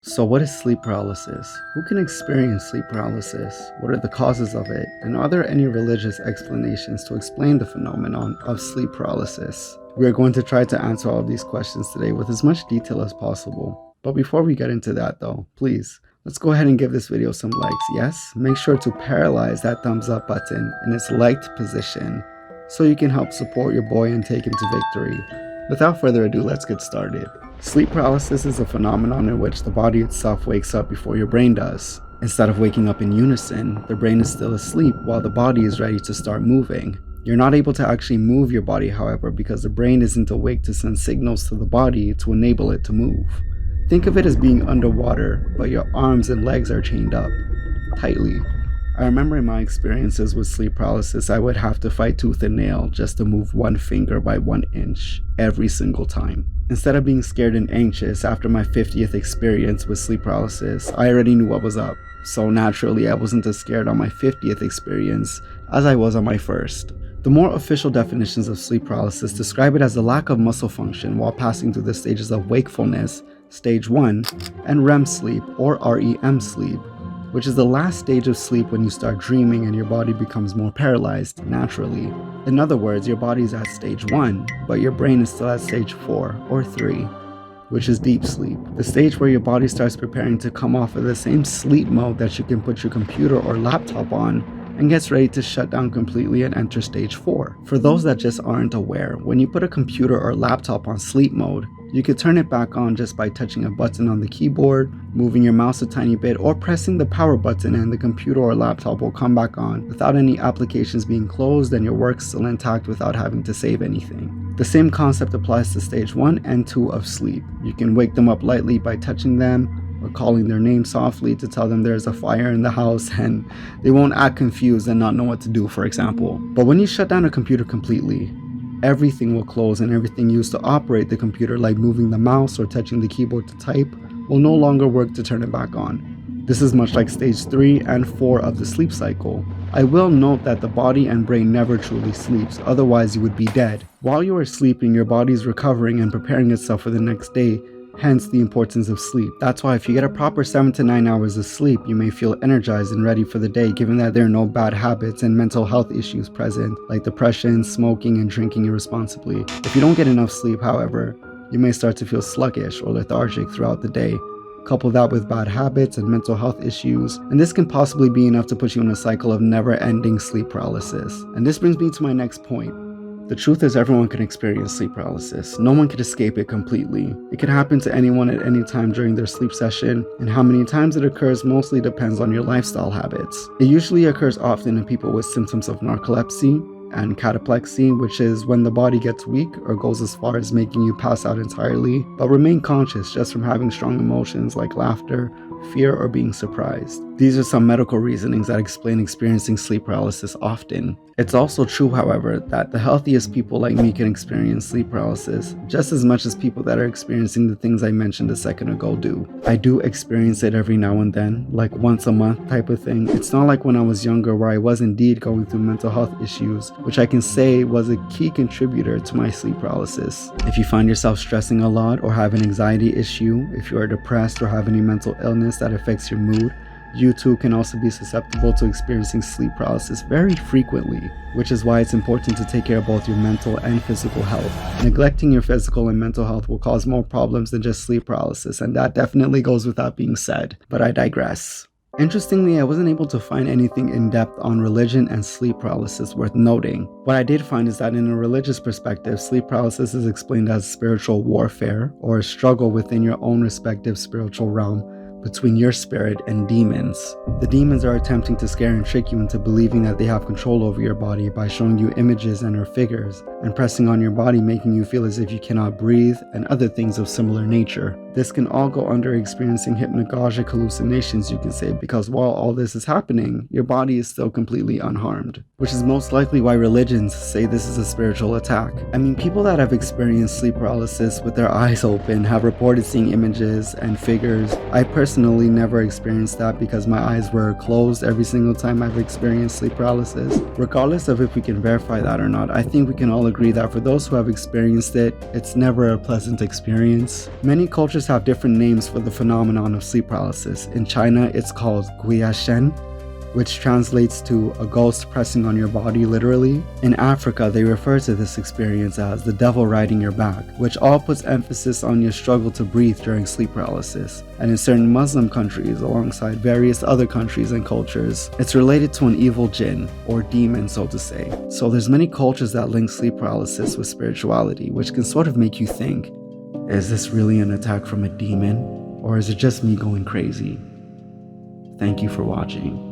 So what is sleep paralysis? Who can experience sleep paralysis? What are the causes of it? And are there any religious explanations to explain the phenomenon of sleep paralysis? We are going to try to answer all of these questions today with as much detail as possible. But before we get into that though, please, let's go ahead and give this video some likes. Yes, make sure to paralyze that thumbs up button in its liked position so you can help support your boy and take him to victory. Without further ado, let's get started. Sleep paralysis is a phenomenon in which the body itself wakes up before your brain does. Instead of waking up in unison, the brain is still asleep while the body is ready to start moving. You're not able to actually move your body, however, because the brain isn't awake to send signals to the body to enable it to move. Think of it as being underwater, but your arms and legs are chained up tightly. I remember in my experiences with sleep paralysis, I would have to fight tooth and nail just to move one finger by 1 inch every single time. Instead of being scared and anxious after my 50th experience with sleep paralysis, I already knew what was up. So naturally, I wasn't as scared on my 50th experience as I was on my first. The more official definitions of sleep paralysis describe it as a lack of muscle function while passing through the stages of wakefulness, stage 1, and REM sleep or REM sleep, which is the last stage of sleep when you start dreaming and your body becomes more paralyzed naturally. In other words, your body is at stage 1, but your brain is still at stage 4 or 3, which is deep sleep, the stage where your body starts preparing to come off of the same sleep mode that you can put your computer or laptop on and gets ready to shut down completely and enter stage 4. For those that just aren't aware, when you put a computer or laptop on sleep mode, you could turn it back on just by touching a button on the keyboard, moving your mouse a tiny bit, or pressing the power button, and the computer or laptop will come back on without any applications being closed and your work still intact without having to save anything. The same concept applies to stage 1 and 2 of sleep. You can wake them up lightly by touching them or calling their name softly to tell them there's a fire in the house and they won't act confused and not know what to do, for example. But when you shut down a computer completely, everything will close and everything used to operate the computer, like moving the mouse or touching the keyboard to type, will no longer work to turn it back on. This is much like stage 3 and 4 of the sleep cycle. I will note that the body and brain never truly sleeps, otherwise you would be dead. While you are sleeping, your body is recovering and preparing itself for the next day, hence the importance of sleep. That's why if you get a proper 7 to 9 hours of sleep, you may feel energized and ready for the day, given that there are no bad habits and mental health issues present, like depression, smoking, and drinking irresponsibly. If you don't get enough sleep, however, you may start to feel sluggish or lethargic throughout the day. Couple that with bad habits and mental health issues, and this can possibly be enough to put you in a cycle of never-ending sleep paralysis. And this brings me to my next point. The truth is, everyone can experience sleep paralysis. No one can escape it completely. It can happen to anyone at any time during their sleep session, and how many times it occurs mostly depends on your lifestyle habits. It usually occurs often in people with symptoms of narcolepsy and cataplexy, which is when the body gets weak or goes as far as making you pass out entirely, but remain conscious just from having strong emotions like laughter, fear, or being surprised. These are some medical reasonings that explain experiencing sleep paralysis often. It's also true, however, that the healthiest people like me can experience sleep paralysis just as much as people that are experiencing the things I mentioned a second ago do. I do experience it every now and then, like once a month type of thing. It's not like when I was younger where I was indeed going through mental health issues, which I can say was a key contributor to my sleep paralysis. If you find yourself stressing a lot or have an anxiety issue, if you are depressed or have any mental illness that affects your mood, you too can also be susceptible to experiencing sleep paralysis very frequently, which is why it's important to take care of both your mental and physical health. Neglecting your physical and mental health will cause more problems than just sleep paralysis, and that definitely goes without being said, but I digress. Interestingly, I wasn't able to find anything in depth on religion and sleep paralysis worth noting. What I did find is that in a religious perspective, sleep paralysis is explained as spiritual warfare or a struggle within your own respective spiritual realm between your spirit and demons. The demons are attempting to scare and trick you into believing that they have control over your body by showing you images and or figures and pressing on your body, making you feel as if you cannot breathe and other things of similar nature. This can all go under experiencing hypnagogic hallucinations, you can say, because while all this is happening, your body is still completely unharmed, which is most likely why religions say this is a spiritual attack. I mean, people that have experienced sleep paralysis with their eyes open have reported seeing images and figures. I personally personally never experienced that because my eyes were closed every single time I've experienced sleep paralysis. Regardless of if we can verify that or not, I think we can all agree that for those who have experienced it, it's never a pleasant experience. Many cultures have different names for the phenomenon of sleep paralysis. In China, it's called guiyashen, which translates to a ghost pressing on your body literally. In Africa, they refer to this experience as the devil riding your back, which all puts emphasis on your struggle to breathe during sleep paralysis. And in certain Muslim countries, alongside various other countries and cultures, it's related to an evil jinn, or demon so to say. So there's many cultures that link sleep paralysis with spirituality, which can sort of make you think, is this really an attack from a demon? Or is it just me going crazy? Thank you for watching.